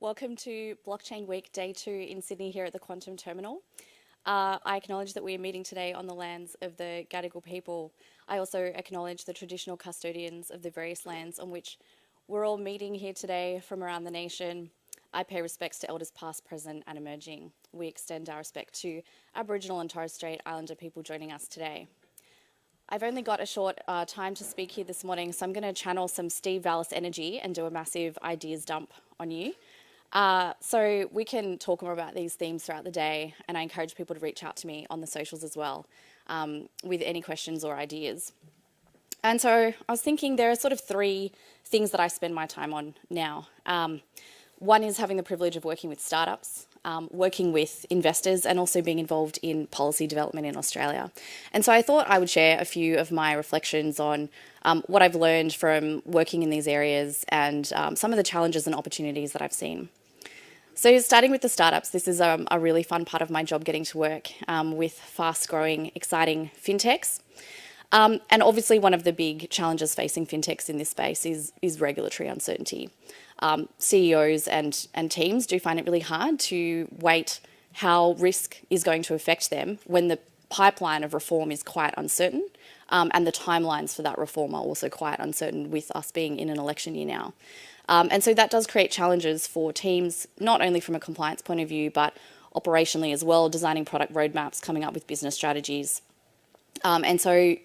Welcome to Blockchain Week Day 2 in Sydney here at the Quantum Terminal. I acknowledge that we are meeting today on the lands of the Gadigal people. I also acknowledge the traditional custodians of the various lands on which we're all meeting here today from around the nation. I pay respects to elders past, present and emerging. We extend our respect to Aboriginal and Torres Strait Islander people joining us today. I've only got a short time to speak here this morning, so I'm going to channel some Steve Vallis energy and do a massive ideas dump on you. So we can talk more about these themes throughout the day, and I encourage people to reach out to me on the socials as well with any questions or ideas. And so I was thinking there are sort of three things that I spend my time on now. One is having the privilege of working with startups, working with investors, and also being involved in policy development in Australia. And so I thought I would share a few of my reflections on what I've learned from working in these areas and some of the challenges and opportunities that I've seen. So starting with the startups, this is a really fun part of my job, getting to work with fast-growing, exciting fintechs. And obviously one of the big challenges facing fintechs in this space is regulatory uncertainty. CEOs and teams do find it really hard to weight how risk is going to affect them when the pipeline of reform is quite uncertain, and the timelines for that reform are also quite uncertain, with us being in an election year now. And so that does create challenges for teams, not only from a compliance point of view, but operationally as well, designing product roadmaps, coming up with business strategies. And so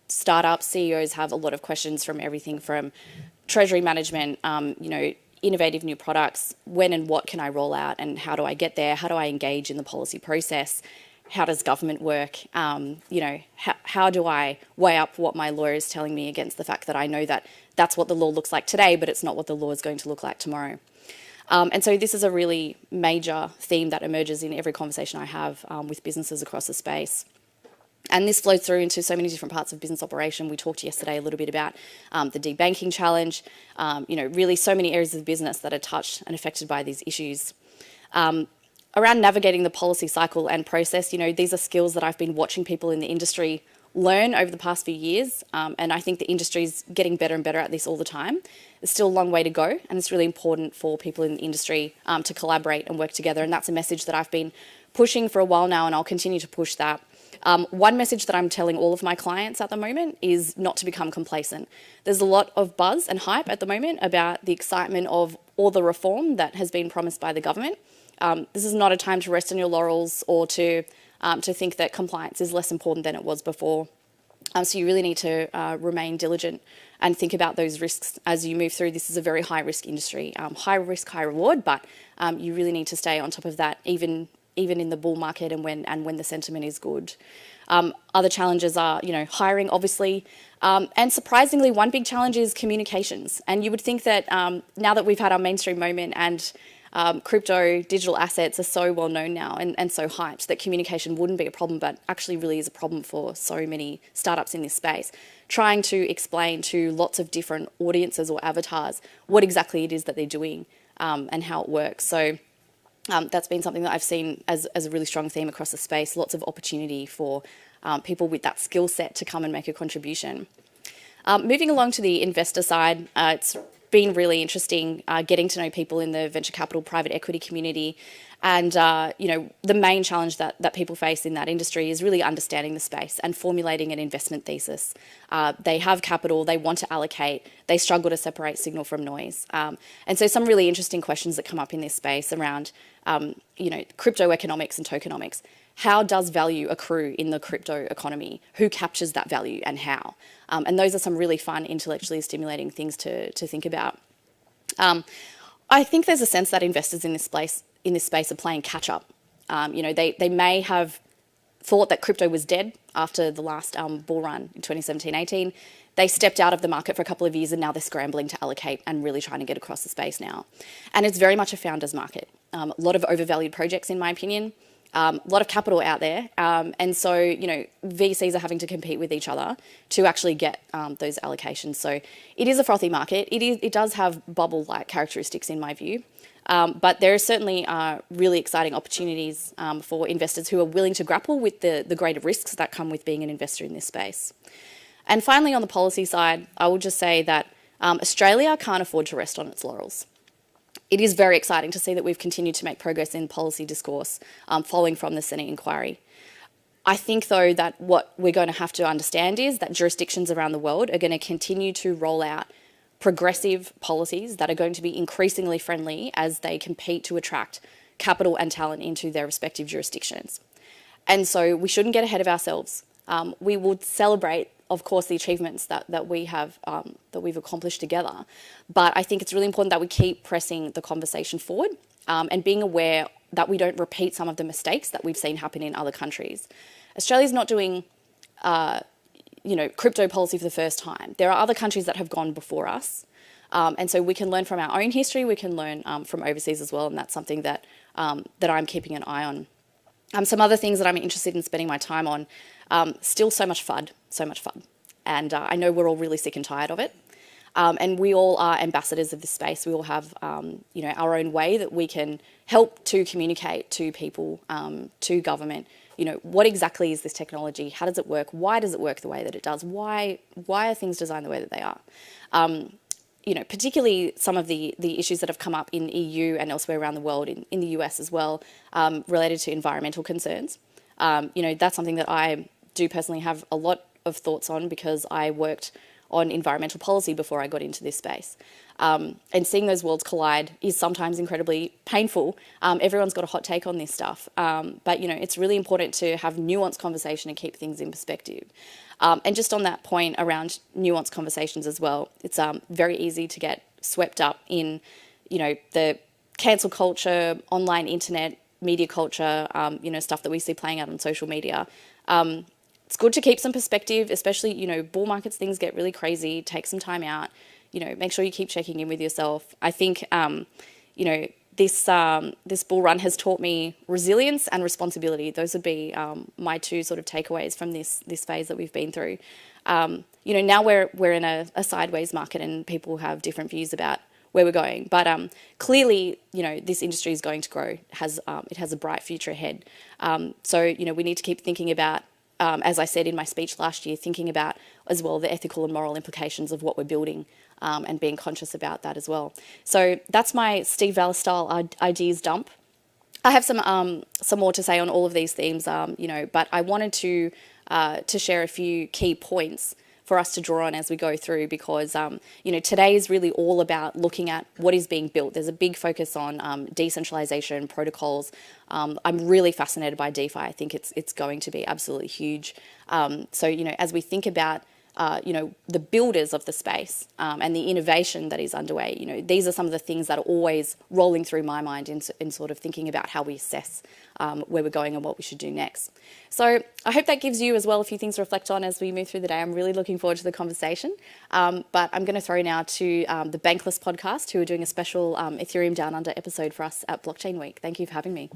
startup CEOs have a lot of questions, from everything from treasury management, innovative new products, when and what can I roll out and how do I get there? How do I engage in the policy process? How does government work? How do I weigh up what my lawyer is telling me against the fact that I know that that's what the law looks like today, but it's not what the law is going to look like tomorrow? And so this is a really major theme that emerges in every conversation I have with businesses across the space. And this flows through into so many different parts of business operation. We talked yesterday a little bit about the debanking challenge, really so many areas of the business that are touched and affected by these issues. Around navigating the policy cycle and process, these are skills that I've been watching people in the industry learn over the past few years, and I think the industry's getting better and better at this all the time. There's still a long way to go, and it's really important for people in the industry to collaborate and work together, and that's a message that I've been pushing for a while now, and I'll continue to push that. One message that I'm telling all of my clients at the moment is not to become complacent. There's a lot of buzz and hype at the moment about the excitement of all the reform that has been promised by the government. This is not a time to rest on your laurels or to think that compliance is less important than it was before. So you really need to remain diligent and think about those risks as you move through. This is a very high-risk industry, high risk, high reward, but you really need to stay on top of that, even in the bull market and when the sentiment is good. Other challenges are, hiring, obviously, and surprisingly, one big challenge is communications. And you would think that now that we've had our mainstream moment and crypto, digital assets are so well known now and so hyped, that communication wouldn't be a problem, but actually really is a problem for so many startups in this space. Trying to explain to lots of different audiences or avatars what exactly it is that they're doing and how it works. So that's been something that I've seen as a really strong theme across the space, lots of opportunity for people with that skill set to come and make a contribution. Moving along to the investor side, it's been really interesting getting to know people in the venture capital private equity community. And, the main challenge that people face in that industry is really understanding the space and formulating an investment thesis. They have capital, they want to allocate, they struggle to separate signal from noise. And so some really interesting questions that come up in this space around, crypto economics and tokenomics. How does value accrue in the crypto economy? Who captures that value and how? And those are some really fun, intellectually stimulating things to think about. I think there's a sense that investors in this space are playing catch up. They may have thought that crypto was dead after the last bull run in 2017-18. They stepped out of the market for a couple of years and now they're scrambling to allocate and really trying to get across the space now. And it's very much a founder's market. A lot of overvalued projects, in my opinion. A lot of capital out there, and so VCs are having to compete with each other to actually get those allocations. So it is a frothy market. It does have bubble-like characteristics in my view, but there are certainly really exciting opportunities for investors who are willing to grapple with the greater risks that come with being an investor in this space. And finally, on the policy side, I will just say that Australia can't afford to rest on its laurels. it is very exciting to see that we've continued to make progress in policy discourse following from the Senate inquiry. I think, though, that what we're going to have to understand is that jurisdictions around the world are going to continue to roll out progressive policies that are going to be increasingly friendly as they compete to attract capital and talent into their respective jurisdictions. And so we shouldn't get ahead of ourselves. We will celebrate, of course, the achievements that we have, that we've accomplished together. But I think it's really important that we keep pressing the conversation forward and being aware that we don't repeat some of the mistakes that we've seen happen in other countries. Australia's not doing, crypto policy for the first time. There are other countries that have gone before us. And so we can learn from our own history, we can learn from overseas as well, and that's something that, that I'm keeping an eye on. Some other things that I'm interested in spending my time on, still so much FUD. And I know we're all really sick and tired of it. And we all are ambassadors of this space. We all have, our own way that we can help to communicate to people, to government. What exactly is this technology? How does it work? Why does it work the way that it does? Why are things designed the way that they are? Particularly some of the issues that have come up in EU and elsewhere around the world, in the US as well, related to environmental concerns. That's something that I do personally have a lot of thoughts on because I worked on environmental policy before I got into this space. And seeing those worlds collide is sometimes incredibly painful. Everyone's got a hot take on this stuff. But, it's really important to have nuanced conversation and keep things in perspective. And just on that point around nuanced conversations as well, it's very easy to get swept up in, the cancel culture, online internet, media culture, stuff that we see playing out on social media. It's good to keep some perspective, especially, bull markets, things get really crazy. Take some time out, make sure you keep checking in with yourself. I think, this bull run has taught me resilience and responsibility. Those would be my two sort of takeaways from this phase that we've been through. Now we're in a sideways market and people have different views about where we're going. But clearly, this industry is going to grow. It has a bright future ahead. So, we need to keep thinking about, as I said in my speech last year, thinking about as well the ethical and moral implications of what we're building and being conscious about that as well. So that's my Steve Vallis style ideas dump. I have some more to say on all of these themes, but I wanted to share a few key points for us to draw on as we go through because, today is really all about looking at what is being built. There's a big focus on decentralization, protocols. I'm really fascinated by DeFi. I think it's going to be absolutely huge. So, as we think about the builders of the space and the innovation that is underway, these are some of the things that are always rolling through my mind in sort of thinking about how we assess where we're going and what we should do next. So I hope that gives you as well a few things to reflect on as we move through the day. I'm really looking forward to the conversation. But I'm going to throw now to the Bankless podcast, who are doing a special Ethereum Down Under episode for us at Blockchain Week. Thank you for having me.